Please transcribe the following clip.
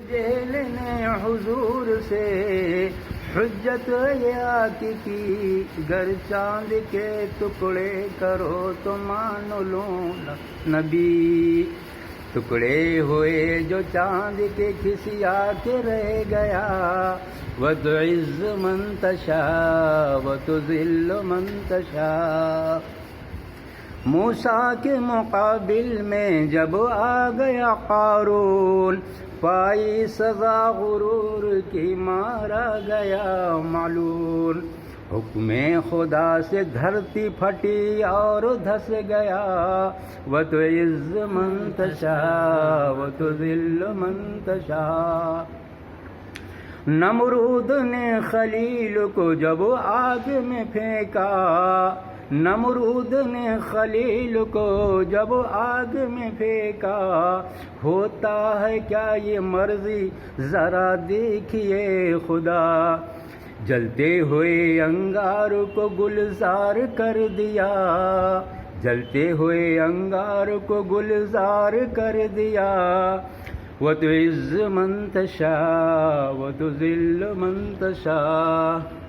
Jail نے حضور سے حجت آتی کی، گر چاند کے ٹکڑے کرو تو مان لوں نبی، ٹکڑے ہوئے جو چاند کے کھسیا کے رہ گیا، وتعز من تشاء وتذل من تشاء۔ موسیٰ کے مقابل میں جب آ گیا قارون، پائی سزا غرور کی مارا گیا ملعون، حکم خدا سے دھرتی پھٹی اور دھس گیا، وتعز من تشاء وتذل من تشاء۔ نمرود نے خلیل کو جب آگ میں پھینکا، نمرود نے خلیل کو جب آگ میں پھینکا، ہوتا ہے کیا یہ مرضی ذرا دیکھیے خدا، جلتے ہوئے انگار کو گلزار کر دیا، جلتے ہوئے انگار کو گلزار کر دیا، وتعز من تشاء وتذل من تشاء۔